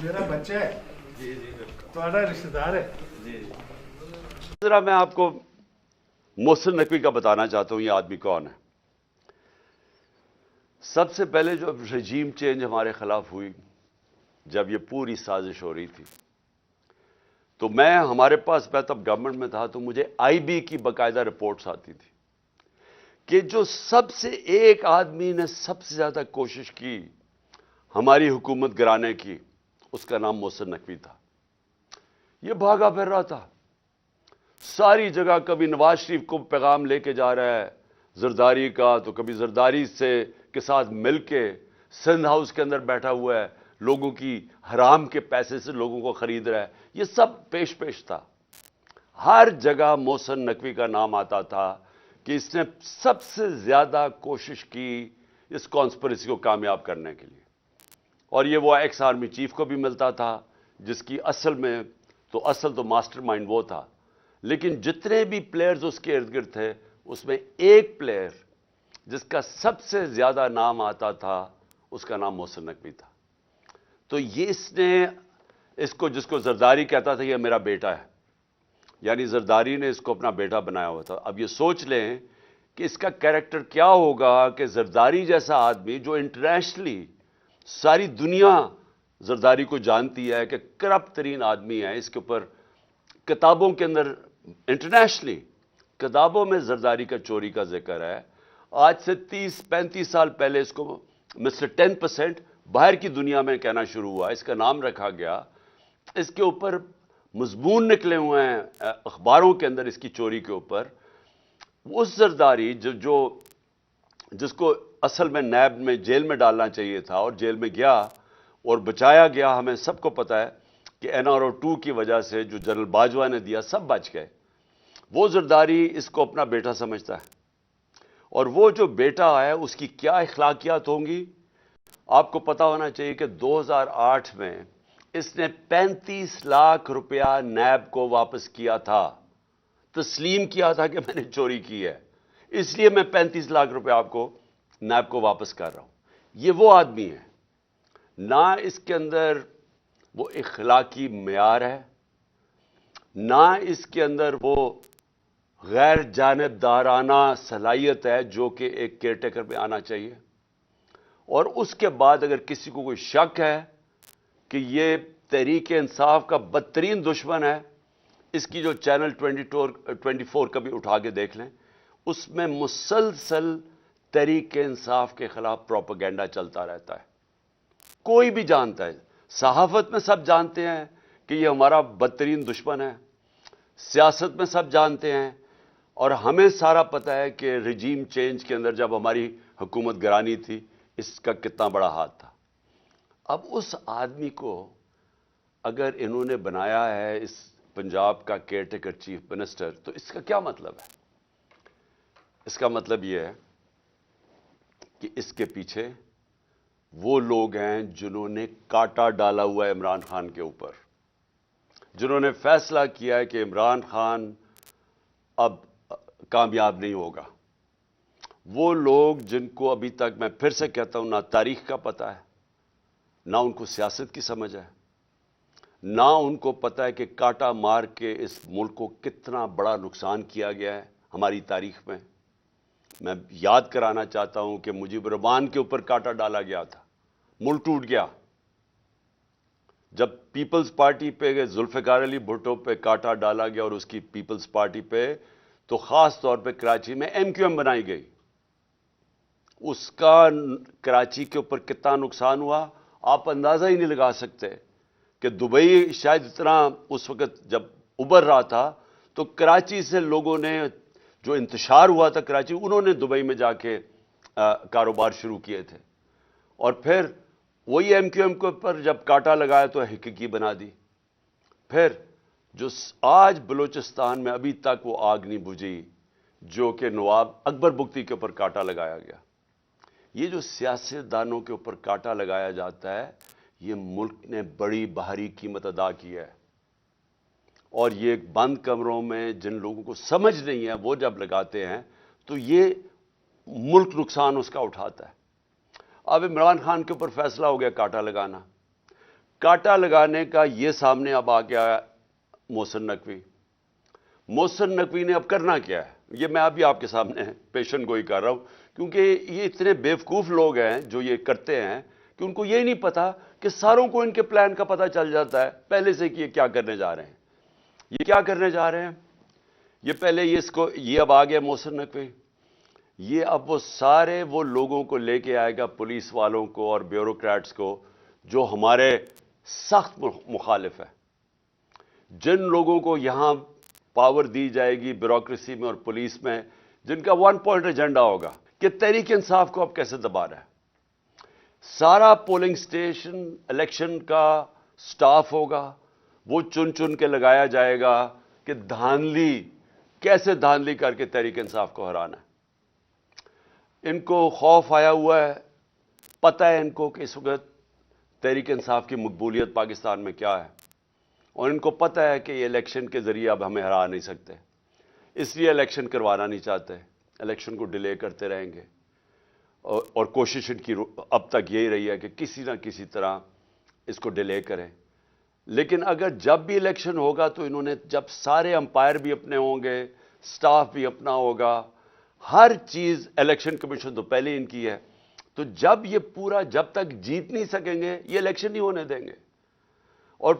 मेरा बच्चा है जी जी तुम्हारा रिश्तेदार है जी। जरा मैं आपको मोहसिन नकवी का बताना चाहता हूं ये आदमी कौन है। सबसे पहले जो रजीम चेंज हमारे खिलाफ हुई, जब ये पूरी साजिश हो रही थी, तो हमारे पास मैं तब गवर्नमेंट में था, तो मुझे आईबी की बाकायदा रिपोर्ट्स आती थी कि जो सबसे एक आदमी ने सबसे ज्यादा कोशिश की हमारी हुकूमत गिराने की, उसका नाम मोहसिन नकवी था। ये भागा फिर रहा था सारी जगह, कभी नवाज शरीफ को पैगाम लेके जा रहा है जरदारी का, तो कभी जरदारी के साथ मिलके सिंध हाउस के अंदर बैठा हुआ है, लोगों की हराम के पैसे से लोगों को खरीद रहा है। ये सब पेश पेश था। हर जगह मोहसिन नकवी का नाम आता था कि इसने सबसे ज्यादा कोशिश की इस कॉन्स्पिरेसी को कामयाब करने के लिए। और ये वो एक्स आर्मी चीफ को भी मिलता था, जिसकी असल तो मास्टरमाइंड वो था। लेकिन जितने भी प्लेयर्स उसके इर्द गिर्द थे, उसमें एक प्लेयर जिसका सबसे ज्यादा नाम आता था, उसका नाम मोहसिन नकवी था। तो ये इसको जिसको जरदारी कहता था, ये मेरा बेटा है, यानी जरदारी ने इसको अपना बेटा बनाया हुआ था। अब ये सोच लें कि इसका कैरेक्टर क्या होगा कि जरदारी जैसा आदमी, जो इंटरनेशनली सारी दुनिया जरदारी को जानती है कि करप्ट तरीन आदमी है, इसके ऊपर किताबों के अंदर इंटरनेशनली किताबों में जरदारी का चोरी का जिक्र है। आज से 30-35 साल पहले इसको मिस्टर 10% बाहर की दुनिया में कहना शुरू हुआ, इसका नाम रखा गया। इसके ऊपर मजमून निकले हुए हैं अखबारों के अंदर इसकी चोरी के ऊपर। उस जरदारी जिसको असल में नैब में जेल में डालना चाहिए था, और जेल में गया और बचाया गया। हमें सबको पता है कि NRO 2 की वजह से जो जनरल बाजवा ने दिया, सब बच गए। वो जरदारी इसको अपना बेटा समझता है, और वो जो बेटा है उसकी क्या इखलाकियात होंगी आपको पता होना चाहिए कि 2008 में इसने 35 लाख रुपया नैब को वापस किया था, तस्लीम किया था कि मैंने चोरी की है, इसलिए मैं 35 लाख रुपया आपको नैब को वापस कर रहा हूं। ये वो आदमी है ना, इसके अंदर वो इखलाकी मेयार है, ना इसके अंदर वो गैर जानिबदाराना सलाहियत है जो कि एक केयरटेकर में आना चाहिए। और उसके बाद अगर किसी को कोई शक है कि ये तहरीक इंसाफ का बदतरीन दुश्मन है, इसकी जो चैनल 24 कभी उठा के देख लें, उसमें मुसलसल तहरीक इंसाफ के खिलाफ प्रोपेगेंडा चलता रहता है। कोई भी जानता है, सहाफत में सब जानते हैं कि ये हमारा बदतरीन दुश्मन है, सियासत में सब जानते हैं, और हमें सारा पता है कि रजीम चेंज के अंदर जब हमारी हुकूमत गिरानी थी, इसका कितना बड़ा हाथ था। अब उस आदमी को अगर इन्होंने बनाया है इस पंजाब का केयरटेकर चीफ मिनिस्टर, तो इसका क्या मतलब है? इसका मतलब यह है कि इसके पीछे वो लोग हैं जिन्होंने कांटा डाला हुआ है इमरान खान के ऊपर, जिन्होंने फैसला किया है कि इमरान खान अब कामयाब नहीं होगा। वो लोग जिनको अभी तक, मैं फिर से कहता हूं, ना तारीख का पता है, ना उनको सियासत की समझ है, ना उनको पता है कि कांटा मार के इस मुल्क को कितना बड़ा नुकसान किया गया है हमारी तारीख में। मैं याद कराना चाहता हूं कि मुजीबुर रहमान के ऊपर कांटा डाला गया था, मुल्क टूट गया। जब पीपल्स पार्टी पे, जुल्फिकार अली भुट्टो पे कांटा डाला गया और उसकी पीपल्स पार्टी पे, तो खास तौर पे कराची में MQM बनाई गई, उसका कराची के ऊपर कितना नुकसान हुआ आप अंदाजा ही नहीं लगा सकते। कि दुबई शायद इतना उस वक्त जब उभर रहा था, तो कराची से लोगों ने, जो इंतशार हुआ था कराची, उन्होंने दुबई में जाके कारोबार शुरू किए थे। और फिर वही MQM के ऊपर जब कांटा लगाया तो हकीकी बना दी। फिर जो आज बलूचिस्तान में अभी तक वो आग नहीं बुझी, जो कि नवाब अकबर बुख्ती के ऊपर कांटा लगाया गया। ये जो सियासतदानों के ऊपर कांटा लगाया जाता है, ये मुल्क ने बड़ी भारी कीमत अदा की है। और ये बंद कमरों में जिन लोगों को समझ नहीं है, वो जब लगाते हैं तो ये मुल्क नुकसान उसका उठाता है। अब इमरान खान के ऊपर फैसला हो गया कांटा लगाना। کاٹا لگانے کا یہ سامنے اب آ گیا محسن نقوی. محسن نقوی نے اب کرنا کیا ہے, یہ میں ابھی آپ کے سامنے پیشن گوئی کر رہا ہوں, کیونکہ یہ اتنے بیوقوف لوگ ہیں جو یہ کرتے ہیں کہ ان کو یہ نہیں پتا کہ ساروں کو ان کے پلان کا پتہ چل جاتا ہے پہلے سے کہ یہ کیا کرنے جا رہے ہیں. یہ کیا کرنے جا رہے ہیں, یہ پہلے یہ اب آ گیا محسن نقوی. یہ اب وہ سارے وہ لوگوں کو لے کے آئے گا, پولیس والوں کو اور بیوروکریٹس کو, جو ہمارے سخت مخالف ہے. جن لوگوں کو یہاں پاور دی جائے گی بیوروکریسی میں اور پولیس میں, جن کا 1 پوائنٹ ایجنڈا ہوگا کہ تحریک انصاف کو اب کیسے دبا رہا ہے. سارا پولنگ سٹیشن الیکشن کا سٹاف ہوگا, وہ چن چن کے لگایا جائے گا کہ کیسے دھاندلی کر کے تحریک انصاف کو ہرانا ہے. ان کو خوف آیا ہوا ہے, پتہ ہے ان کو کہ اس وقت تحریک انصاف کی مقبولیت پاکستان میں کیا ہے, اور ان کو پتہ ہے کہ یہ الیکشن کے ذریعے اب ہمیں ہرا نہیں سکتے, اس لیے الیکشن کروانا نہیں چاہتے. الیکشن کو ڈیلے کرتے رہیں گے, اور کوشش ان کی اب تک یہی رہی ہے کہ کسی نہ کسی طرح اس کو ڈیلے کریں. لیکن اگر جب بھی الیکشن ہوگا تو انہوں نے, جب سارے امپائر بھی اپنے ہوں گے, سٹاف بھی اپنا ہوگا, ہر چیز, الیکشن کمیشن تو پہلے ان کی ہے, تو جب تک جیت نہیں سکیں گے یہ الیکشن نہیں ہونے دیں گے. اور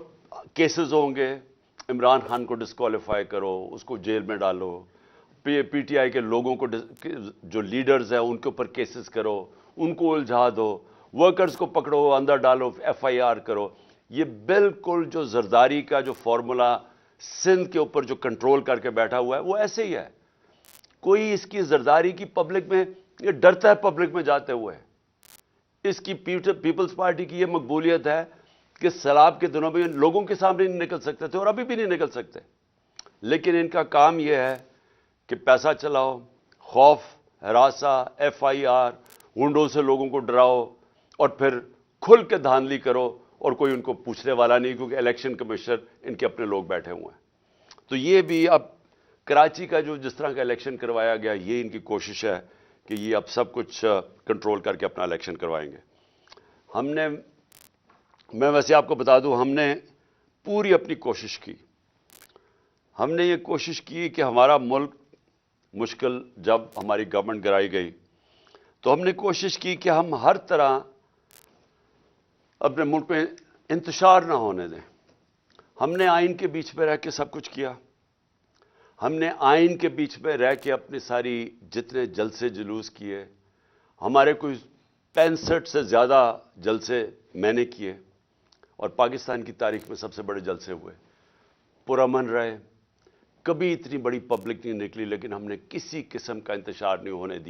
کیسز ہوں گے, عمران خان کو ڈسکوالیفائی کرو, اس کو جیل میں ڈالو, پی ٹی آئی کے لوگوں کو جو لیڈرز ہیں ان کے اوپر کیسز کرو, ان کو الجھا دو, ورکرز کو پکڑو, اندر ڈالو, FIR کرو. یہ بالکل جو زرداری کا جو فارمولا سندھ کے اوپر جو کنٹرول کر کے بیٹھا ہوا ہے وہ ایسے ہی ہے. کوئی اس کی زرداری کی پبلک میں, یہ ڈرتا ہے پبلک میں جاتے ہوئے. اس کی پیپلز پارٹی کی یہ مقبولیت ہے کہ سیلاب کے دنوں میں لوگوں کے سامنے نہیں نکل سکتے تھے اور ابھی بھی نہیں نکل سکتے. لیکن ان کا کام یہ ہے کہ پیسہ چلاؤ, خوف, ہراساں, FIR, ہنڈوں سے لوگوں کو ڈراؤ, اور پھر کھل کے دھاندلی کرو, اور کوئی ان کو پوچھنے والا نہیں, کیونکہ الیکشن کمیشنر ان کے اپنے لوگ بیٹھے ہوئے ہیں. تو یہ بھی اب کراچی کا جس طرح کا الیکشن کروایا گیا, یہ ان کی کوشش ہے کہ یہ اب سب کچھ کنٹرول کر کے اپنا الیکشن کروائیں گے. میں ویسے آپ کو بتا دوں, ہم نے پوری اپنی کوشش کی. ہم نے یہ کوشش کی کہ ہمارا ملک مشکل, جب ہماری گورنمنٹ گرائی گئی تو ہم نے کوشش کی کہ ہم ہر طرح اپنے ملک میں انتشار نہ ہونے دیں. ہم نے آئین کے بیچ پہ رہ کے سب کچھ کیا. ہم نے آئین کے بیچ پہ رہ کے اپنی ساری جتنے جلسے جلوس کیے, ہمارے کوئی 65 سے زیادہ جلسے میں نے کیے, اور پاکستان کی تاریخ میں سب سے بڑے جلسے ہوئے, پرامن رہے. کبھی اتنی بڑی پبلک نہیں نکلی, لیکن ہم نے کسی قسم کا انتشار نہیں ہونے دیا.